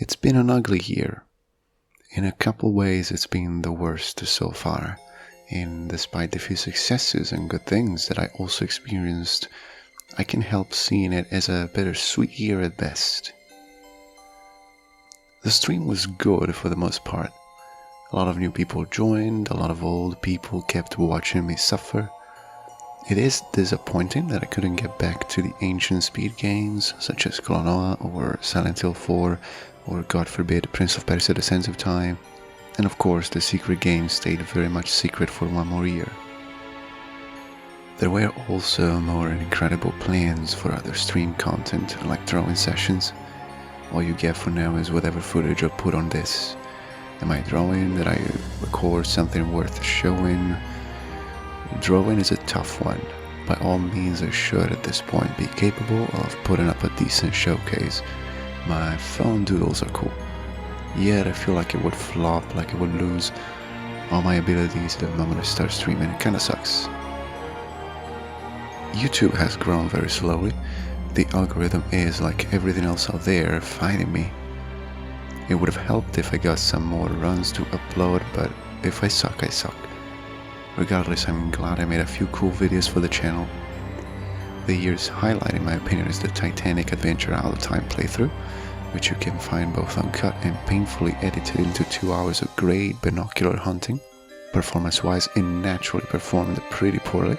It's been an ugly year. In a couple ways it's been the worst so far, and despite the few successes and good things that I also experienced, I can help seeing it as a bittersweet year at best. The stream was good for the most part. A lot of new people joined, a lot of old people kept watching me suffer. It is disappointing that I couldn't get back to the ancient speed games such as Klonoa or Silent Hill 4 or God forbid Prince of Persia: The Sands of Time, and of course the secret game stayed very much secret for one more year. There were also more incredible plans for other stream content like drawing sessions. All you get for now is whatever footage I put on this. Am I drawing? Did I record something worth showing? Drawing is a tough one. By all means I should at this point be capable of putting up a decent showcase. My phone doodles are cool, yet I feel like it would flop, like it would lose all my abilities the moment I start streaming. It kinda sucks. YouTube has grown very slowly. The algorithm is, like everything else out there, fighting me. It would have helped if I got some more runs to upload, but if I suck, I suck. Regardless, I'm glad I made a few cool videos for the channel. The year's highlight, in my opinion, is the Titanic Adventure Out of Time playthrough, which you can find both uncut and painfully edited into 2 hours of great binocular hunting. Performance-wise, it naturally performed pretty poorly,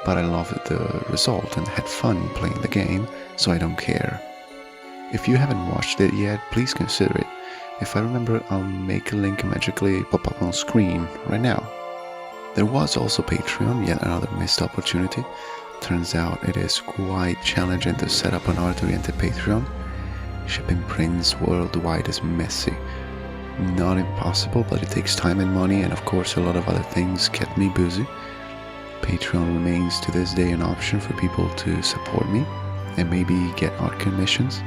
but I loved the result and had fun playing the game, so I don't care. If you haven't watched it yet, please consider it. If I remember, I'll make a link magically pop up on screen right now. There was also Patreon, yet another missed opportunity. Turns out it is quite challenging to set up an art-oriented Patreon. Shipping prints worldwide is messy. Not impossible, but it takes time and money, and of course a lot of other things kept me busy. Patreon remains to this day an option for people to support me and maybe get art commissions.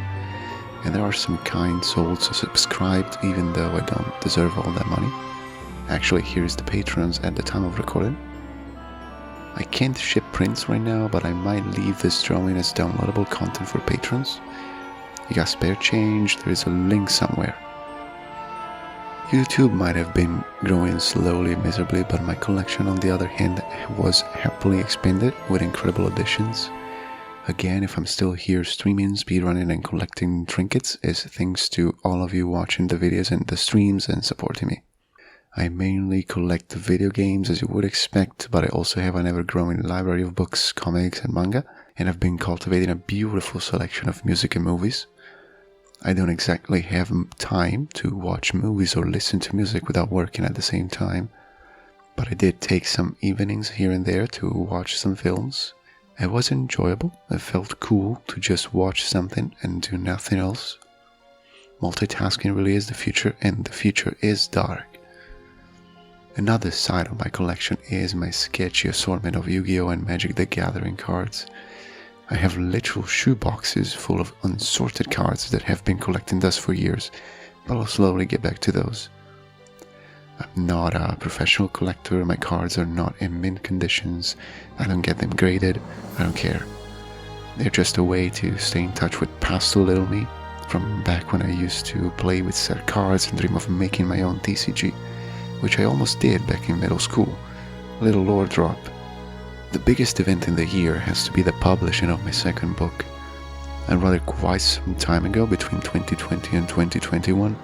And there are some kind souls who subscribed even though I don't deserve all that money. Actually, here's the patrons at the time of recording. I can't ship prints right now, but I might leave this drawing as downloadable content for patrons. You got spare change, there is a link somewhere. YouTube might have been growing slowly, miserably, but my collection on the other hand was happily expanded with incredible additions. Again, if I'm still here streaming, speedrunning and collecting trinkets, is thanks to all of you watching the videos and the streams and supporting me. I mainly collect video games as you would expect, but I also have an ever-growing library of books, comics and manga, and I've been cultivating a beautiful selection of music and movies. I don't exactly have time to watch movies or listen to music without working at the same time, but I did take some evenings here and there to watch some films. It was enjoyable. It felt cool to just watch something and do nothing else. Multitasking really is the future, and the future is dark. Another side of my collection is my sketchy assortment of Yu-Gi-Oh! And Magic the Gathering cards. I have literal shoeboxes full of unsorted cards that have been collecting dust for years, but I'll slowly get back to those. I'm not a professional collector, my cards are not in mint conditions, I don't get them graded, I don't care. They're just a way to stay in touch with past little me, from back when I used to play with set cards and dream of making my own TCG, which I almost did back in middle school. Little lore drop. The biggest event in the year has to be the publishing of my second book. I wrote it quite some time ago, between 2020 and 2021,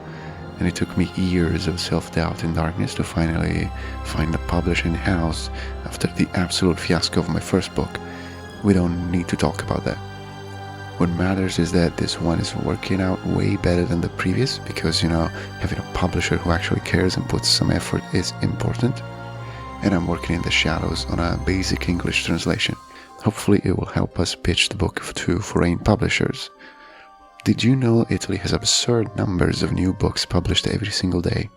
and it took me years of self-doubt and darkness to finally find a publishing house after the absolute fiasco of my first book. We don't need to talk about that. What matters is that this one is working out way better than the previous, because, having a publisher who actually cares and puts some effort is important. And I'm working in the shadows on a basic English translation. Hopefully it will help us pitch the book to foreign publishers. Did you know Italy has absurd numbers of new books published every single day?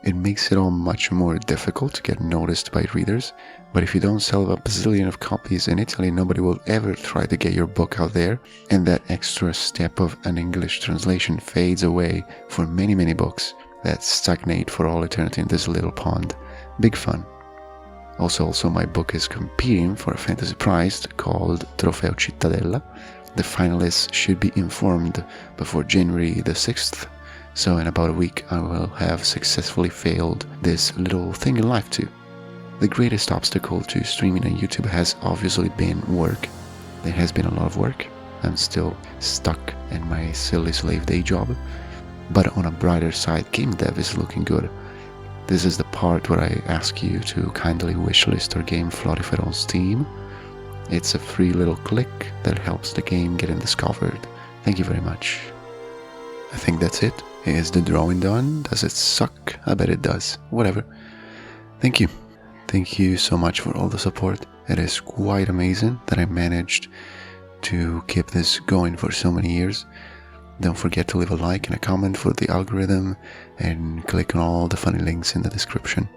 It makes it all much more difficult to get noticed by readers, but if you don't sell a bazillion of copies in Italy, nobody will ever try to get your book out there, and that extra step of an English translation fades away for many, many books that stagnate for all eternity in this little pond. Big fun. Also, my book is competing for a fantasy prize called Trofeo Cittadella. The finalists should be informed before January the 6th, So in about a week I will have successfully failed this little thing in life too. The greatest obstacle to streaming on YouTube has obviously been work. There has been a lot of work. I'm still stuck in my silly slave day job. But on a brighter side, game dev is looking good. This is the part where I ask you to kindly wishlist our game Florifer on Steam. It's a free little click that helps the game getting discovered. Thank you very much. I think that's it. Is the drawing done? Does it suck? I bet it does. Whatever. Thank you. Thank you so much for all the support. It is quite amazing that I managed to keep this going for so many years. Don't forget to leave a like and a comment for the algorithm, and click on all the funny links in the description.